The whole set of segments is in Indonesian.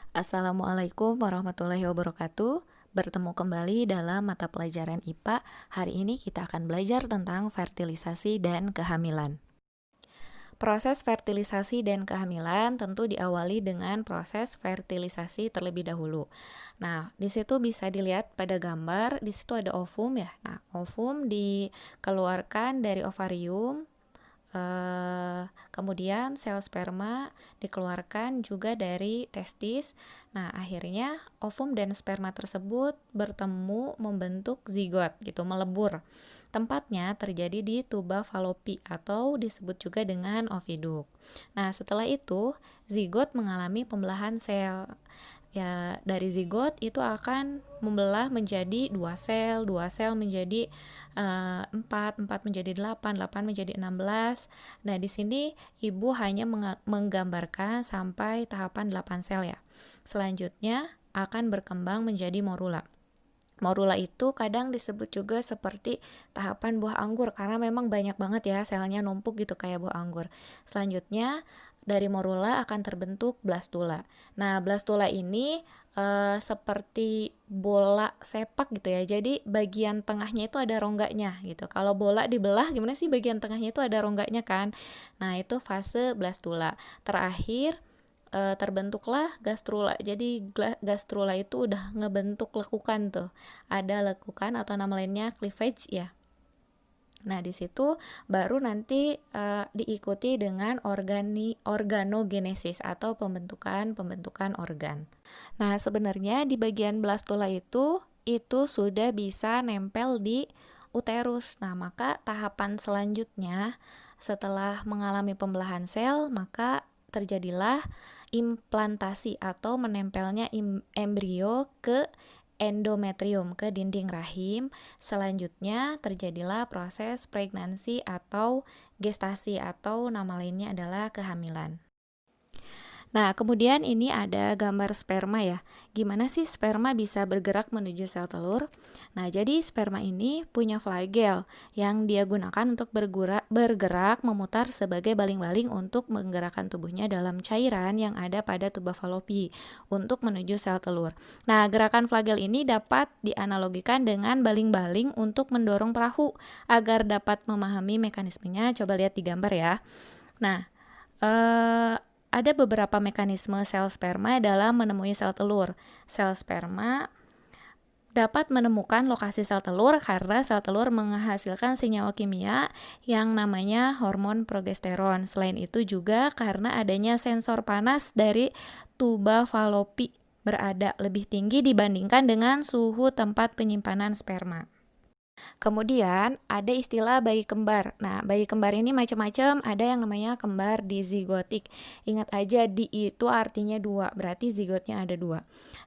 Assalamualaikum warahmatullahi wabarakatuh. Bertemu kembali dalam mata pelajaran IPA. Hari ini kita akan belajar tentang fertilisasi dan kehamilan. Proses fertilisasi dan kehamilan tentu diawali dengan proses fertilisasi terlebih dahulu. Nah, di situ bisa dilihat pada gambar, di situ ada ovum ya. Nah, ovum dikeluarkan dari ovarium. Kemudian sel sperma dikeluarkan juga dari testis. Nah, akhirnya ovum dan sperma tersebut bertemu membentuk zigot gitu, melebur. Tempatnya terjadi di tuba falopi atau disebut juga dengan oviduk. Nah, setelah itu zigot mengalami pembelahan sel. Ya, dari zigot itu akan membelah menjadi dua sel menjadi 4 menjadi 8 menjadi 16. Nah, di sini ibu hanya menggambarkan sampai tahapan 8 sel ya. Selanjutnya akan berkembang menjadi morula. Morula itu kadang disebut juga seperti tahapan buah anggur karena memang banyak banget ya selnya numpuk gitu kayak buah anggur. Selanjutnya dari morula akan terbentuk blastula. Nah, blastula ini seperti bola sepak gitu ya. Jadi bagian tengahnya itu ada rongganya gitu. Kalau bola dibelah gimana sih bagian tengahnya itu ada rongganya kan? Nah, itu fase blastula. Terakhir terbentuklah gastrula. Jadi gastrula itu udah ngebentuk lekukan tuh. Ada lekukan atau nama lainnya cleavage ya. Nah, di situ baru nanti diikuti dengan organogenesis atau pembentukan organ. Nah, sebenarnya di bagian blastula itu sudah bisa nempel di uterus. Nah, maka tahapan selanjutnya setelah mengalami pembelahan sel, maka terjadilah implantasi atau menempelnya embrio ke endometrium, ke dinding rahim. Selanjutnya terjadilah proses pregnancy atau gestasi atau nama lainnya adalah kehamilan. Nah, kemudian ini ada gambar sperma ya. Gimana sih sperma bisa bergerak menuju sel telur? Nah, jadi sperma ini punya flagel yang dia gunakan untuk bergerak memutar sebagai baling-baling untuk menggerakkan tubuhnya dalam cairan yang ada pada tuba falopi untuk menuju sel telur. Nah, gerakan flagel ini dapat dianalogikan dengan baling-baling untuk mendorong perahu. Agar dapat memahami mekanismenya, coba lihat di gambar ya. Nah, ada beberapa mekanisme sel sperma dalam menemui sel telur. Sel sperma dapat menemukan lokasi sel telur karena sel telur menghasilkan senyawa kimia yang namanya hormon progesteron. Selain itu juga karena adanya sensor panas dari tuba falopi berada lebih tinggi dibandingkan dengan suhu tempat penyimpanan sperma. Kemudian ada istilah bayi kembar. Nah, bayi kembar ini macam-macam. Ada yang namanya kembar dizigotik. Ingat aja di itu artinya 2, berarti zigotnya ada 2.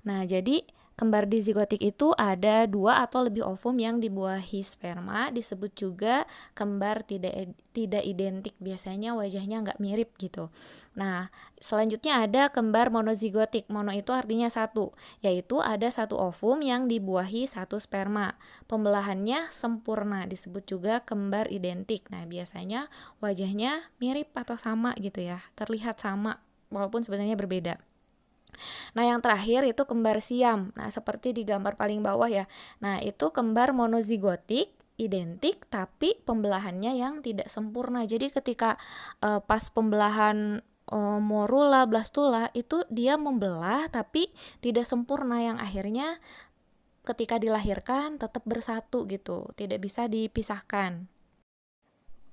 Nah, jadi kembar dizigotik itu ada 2 atau lebih ovum yang dibuahi sperma, disebut juga kembar tidak identik. Biasanya wajahnya nggak mirip gitu. Nah, selanjutnya ada kembar monozigotik. Mono itu artinya 1, yaitu ada 1 ovum yang dibuahi 1 sperma. Pembelahannya sempurna, disebut juga kembar identik. Nah, biasanya wajahnya mirip atau sama gitu ya, terlihat sama walaupun sebenarnya berbeda. Nah, yang terakhir itu kembar siam. Nah, seperti di gambar paling bawah ya. Nah, itu kembar monozigotik identik tapi pembelahannya yang tidak sempurna. Jadi ketika pas pembelahan morula blastula itu dia membelah tapi tidak sempurna yang akhirnya ketika dilahirkan tetap bersatu gitu, tidak bisa dipisahkan.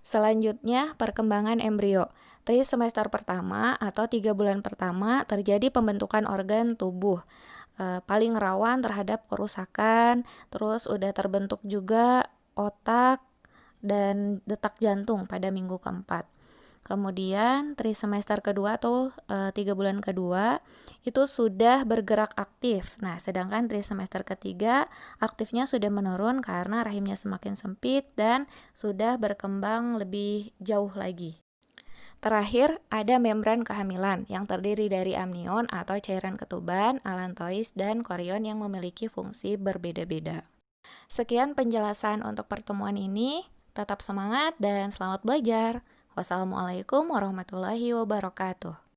Selanjutnya, perkembangan embrio. Semester pertama atau 3 bulan pertama terjadi pembentukan organ tubuh. Paling rawan terhadap kerusakan, terus udah terbentuk juga otak dan detak jantung pada minggu keempat. Kemudian trimester kedua atau 3 bulan kedua itu sudah bergerak aktif. Nah, sedangkan trimester ketiga aktifnya sudah menurun karena rahimnya semakin sempit dan sudah berkembang lebih jauh lagi. Terakhir, ada membran kehamilan yang terdiri dari amnion atau cairan ketuban, allantois, dan korion yang memiliki fungsi berbeda-beda. Sekian penjelasan untuk pertemuan ini. Tetap semangat dan selamat belajar. Wassalamualaikum warahmatullahi wabarakatuh.